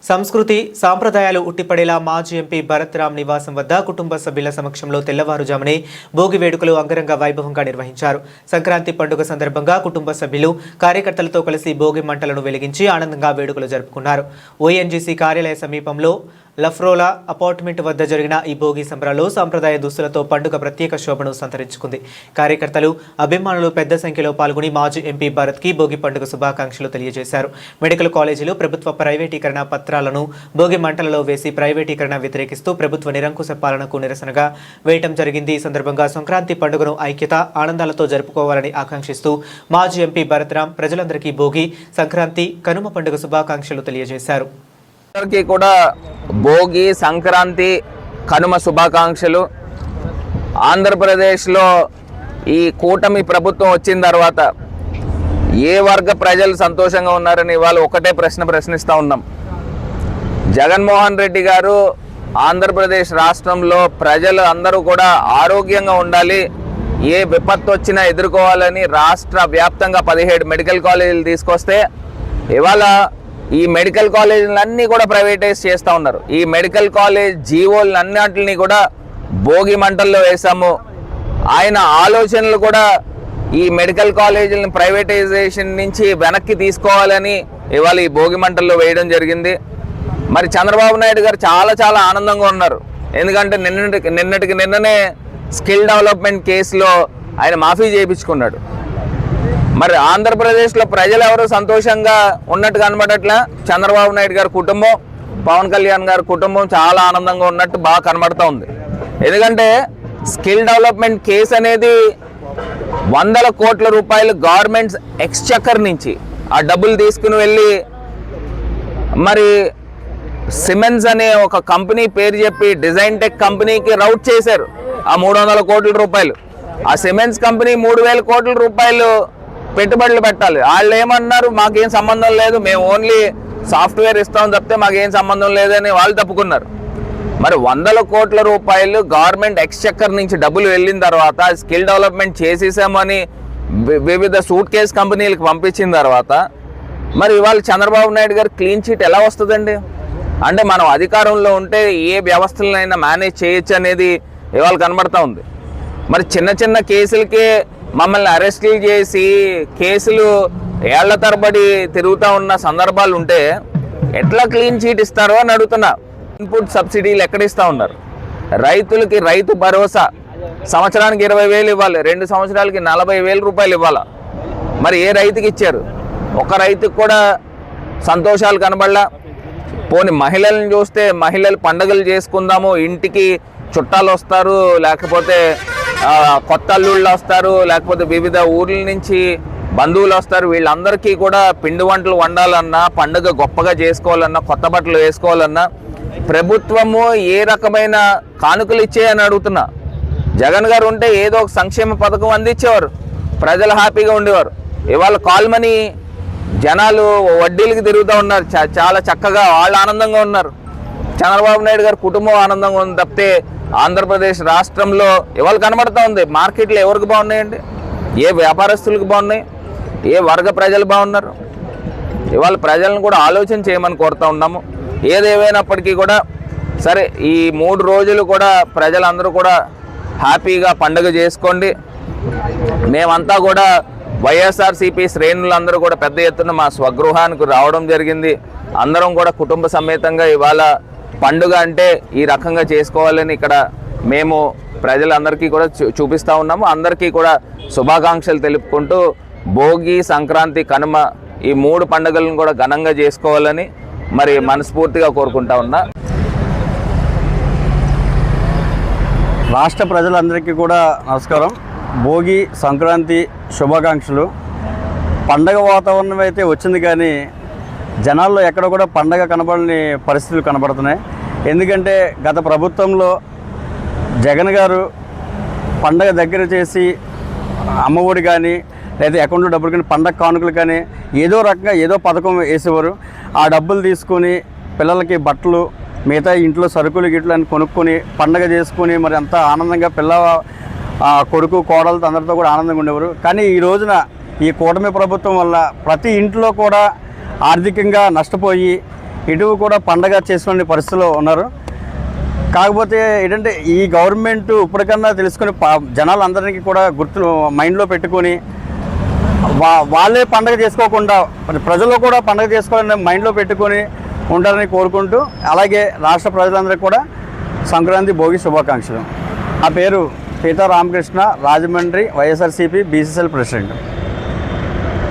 సంస్కృతి సాంప్రదాయాలు ఉట్టిపడేలా మాజీ ఎంపీ భరత్ రామ్ నివాసం వద్ద కుటుంబ సభ్యుల సమక్షంలో తెల్లవారుజామునే భోగి వేడుకలు అంగరంగ వైభవంగా నిర్వహించారు. సంక్రాంతి పండుగ సందర్భంగా కుటుంబ సభ్యులు కార్యకర్తలతో కలిసి భోగి మంటలను వెలిగించి ఆనందంగా వేడుకలు జరుపుకున్నారు. ఓఎన్జీసీ కార్యాలయ సమీపంలో లఫ్రోలా అపార్ట్మెంట్ వద్ద జరిగిన ఈ భోగి సంబరాల్లో సాంప్రదాయ దుస్తులతో పండుగ ప్రత్యేక శోభను సంతరించుకుంది. కార్యకర్తలు అభిమానులు పెద్ద సంఖ్యలో పాల్గొని మాజీ ఎంపీ భరత్కి భోగి పండుగ శుభాకాంక్షలు తెలియజేశారు. మెడికల్ కాలేజీలు ప్రభుత్వ ప్రైవేటీకరణ పత్రాలను భోగి మంటలలో వేసి ప్రైవేటీకరణ వ్యతిరేకిస్తూ ప్రభుత్వ నిరంకుశ పాలనకు నిరసనగా వేయటం జరిగింది. ఈ సందర్భంగా సంక్రాంతి పండుగను ఐక్యత ఆనందాలతో జరుపుకోవాలని ఆకాంక్షిస్తూ మాజీ ఎంపీ భరత్ రామ్ ప్రజలందరికీ భోగి, సంక్రాంతి, కనుమ పండుగ శుభాకాంక్షలు తెలియజేశారు. అందరికీ కూడా భోగి, సంక్రాంతి, కనుమ శుభాకాంక్షలు. ఆంధ్రప్రదేశ్లో ఈ కూటమి ప్రభుత్వం వచ్చిన తర్వాత ఏ వర్గ ప్రజలు సంతోషంగా ఉన్నారని ఇవాళ ఒకటే ప్రశ్నిస్తూ ఉన్నాం. జగన్మోహన్ రెడ్డి గారు ఆంధ్రప్రదేశ్ రాష్ట్రంలో ప్రజలు అందరూ కూడా ఆరోగ్యంగా ఉండాలి, ఏ విపత్తు వచ్చినా ఎదుర్కోవాలని రాష్ట్ర వ్యాప్తంగా 17 మెడికల్ కాలేజీలు తీసుకొస్తే ఇవాళ ఈ మెడికల్ కాలేజీలన్నీ కూడా ప్రైవేటైజ్ చేస్తూ ఉన్నారు. ఈ మెడికల్ కాలేజ్ జీవోలన్నింటినీ కూడా భోగి మంటల్లో వేశాము. ఆయన ఆలోచనలు కూడా ఈ మెడికల్ కాలేజీలను ప్రైవేటైజేషన్ నుంచి వెనక్కి తీసుకోవాలని ఇవాళ ఈ భోగి మంటల్లో వేయడం జరిగింది. మరి చంద్రబాబు నాయుడు గారు చాలా ఆనందంగా ఉన్నారు. ఎందుకంటే నిన్ననే స్కిల్ డెవలప్మెంట్ కేసులో ఆయన మాఫీ చేయించుకున్నాడు. మరి ఆంధ్రప్రదేశ్లో ప్రజలు ఎవరు సంతోషంగా ఉన్నట్టు కనబడట్లా. చంద్రబాబు నాయుడు గారి కుటుంబం, పవన్ కళ్యాణ్ గారి కుటుంబం చాలా ఆనందంగా ఉన్నట్టు బాగా కనబడుతూ ఉంది. ఎందుకంటే స్కిల్ డెవలప్మెంట్ కేసు అనేది 100 కోట్ల రూపాయలు గవర్నమెంట్స్ ఎక్స్చెక్కర్ నుంచి ఆ డబ్బులు తీసుకుని వెళ్ళి మరి సిమెన్స్ అనే ఒక కంపెనీ పేరు చెప్పి డిజైన్ టెక్ కంపెనీకి రౌట్ చేశారు ఆ 300 కోట్ల రూపాయలు. ఆ సిమెన్స్ కంపెనీ 3000 కోట్ల రూపాయలు పెట్టుబడులు పెట్టాలి. వాళ్ళు ఏమన్నారు, మాకేం సంబంధం లేదు, మేము ఓన్లీ సాఫ్ట్వేర్ ఇస్తామని చెప్తే మాకేం సంబంధం లేదని వాళ్ళు తప్పుకున్నారు. మరి 100 కోట్ల రూపాయలు గవర్నమెంట్ ఎక్స్చెక్కర్ నుంచి డబ్బులు వెళ్ళిన తర్వాత స్కిల్ డెవలప్మెంట్ చేసేసామని వివిధ సూట్ కేస్ కంపెనీలకు పంపించిన తర్వాత మరి ఇవాళ చంద్రబాబు నాయుడు గారు క్లీన్ చీట్ ఎలా వస్తుందండి? అంటే మనం అధికారంలో ఉంటే ఏ వ్యవస్థలనైనా మేనేజ్ చేయొచ్చు అనేది ఇవాళ కనబడతా ఉంది. మరి చిన్న కేసులకే మమ్మల్ని అరెస్టులు చేసి కేసులు ఏళ్ల తరబడి తిరుగుతూ ఉన్న సందర్భాలు ఉంటే ఎట్లా క్లీన్ చీట్ ఇస్తారో అని అడుగుతున్నా. ఇన్పుట్ సబ్సిడీలు ఎక్కడ ఇస్తూ ఉన్నారు? రైతులకి రైతు భరోసా సంవత్సరానికి 20,000 ఇవ్వాలి, 2 సంవత్సరాలకి 40,000 రూపాయలు ఇవ్వాలి. మరి ఏ రైతుకి ఇచ్చారు? ఒక రైతుకు కూడా సంతోషాలు కనబడలా. పోని మహిళలను చూస్తే మహిళలు పండుగలు చేసుకుందాము, ఇంటికి చుట్టాలు వస్తారు, లేకపోతే కొత్త అల్లుళ్ళు వస్తారు, లేకపోతే వివిధ ఊర్ల నుంచి బంధువులు వస్తారు. వీళ్ళందరికీ కూడా పిండి వంటలు వండాలన్నా, పండుగ గొప్పగా చేసుకోవాలన్నా, కొత్త బట్టలు వేసుకోవాలన్నా ప్రభుత్వము ఏ రకమైన కానుకలు ఇచ్చేయని అడుగుతున్నా. జగన్ గారు ఉంటే ఏదో ఒక సంక్షేమ పథకం అందించేవారు, ప్రజలు హ్యాపీగా ఉండేవారు. ఇవాళ కాల్మని జనాలు వడ్డీలకి తిరుగుతూ ఉన్నారు, చాలా చక్కగా వాళ్ళు ఆనందంగా ఉన్నారు. చంద్రబాబు నాయుడు గారి కుటుంబం ఆనందంగా ఉంది తప్పితే ఆంధ్రప్రదేశ్ రాష్ట్రంలో ఇవాళ కనబడుతూ ఉంది. మార్కెట్లు ఎవరికి బాగున్నాయండి? ఏ వ్యాపారస్తులకు బాగున్నాయి? ఏ వర్గ ప్రజలు బాగున్నారు? ఇవాళ ప్రజలను కూడా ఆలోచన చేయమని కోరుతూ ఉన్నాము. ఏదేమైనప్పటికీ కూడా సరే, ఈ 3 రోజులు కూడా ప్రజలందరూ కూడా హ్యాపీగా పండుగ చేసుకోండి. మేమంతా కూడా వైఎస్ఆర్సీపీ శ్రేణులందరూ కూడా పెద్ద ఎత్తున మా స్వగృహానికి రావడం జరిగింది. అందరం కూడా కుటుంబ సమేతంగా ఇవాళ పండుగ అంటే ఈ రకంగా చేసుకోవాలని ఇక్కడ మేము ప్రజలందరికీ కూడా చూపిస్తూ ఉన్నాము. అందరికీ కూడా శుభాకాంక్షలు తెలుపుకుంటూ భోగి, సంక్రాంతి, కనుమ ఈ 3 పండుగలను కూడా ఘనంగా చేసుకోవాలని మరి మనస్ఫూర్తిగా కోరుకుంటా ఉన్నా. రాష్ట్ర ప్రజలందరికీ కూడా నమస్కారం. భోగి, సంక్రాంతి శుభాకాంక్షలు. పండగ వాతావరణం అయితే వచ్చింది, కానీ జనాల్లో ఎక్కడ కూడా పండగ కనబడని పరిస్థితులు కనబడుతున్నాయి. ఎందుకంటే గత ప్రభుత్వంలో జగన్ గారు పండగ దగ్గర చేసి అమ్మఒడి కానీ లేదా అకౌంట్లో డబ్బులు కానీ పండగ కానుకలు కానీ ఏదో రకంగా ఏదో పథకం వేసేవారు. ఆ డబ్బులు తీసుకొని పిల్లలకి బట్టలు, మిగతా ఇంట్లో సరుకులు గిట్లు అని కొనుక్కొని పండగ చేసుకొని మరి అంతా ఆనందంగా కొడుకు కోడలతో అందరితో కూడా ఆనందంగా ఉండేవారు. కానీ ఈ రోజున ఈ కూటమి ప్రభుత్వం వల్ల ప్రతి ఇంట్లో కూడా ఆర్థికంగా నష్టపోయి ఇటు కూడా పండగ చేసుకునే పరిస్థితిలో ఉన్నారు. కాకపోతే ఏంటంటే ఈ గవర్నమెంట్ ఇప్పటికన్నా తెలుసుకుని జనాలందరికీ కూడా మైండ్లో పెట్టుకొని వాళ్ళే పండగ చేసుకోకుండా ప్రజలు కూడా పండగ చేసుకోవాలని మైండ్లో పెట్టుకొని ఉండాలని కోరుకుంటూ, అలాగే రాష్ట్ర ప్రజలందరికీ కూడా సంక్రాంతి భోగి శుభాకాంక్షలు. నా పేరు సీతారామకృష్ణ, రాజమండ్రి వైఎస్ఆర్సీపీ బీసీసీఎల్ ప్రెసిడెంట్.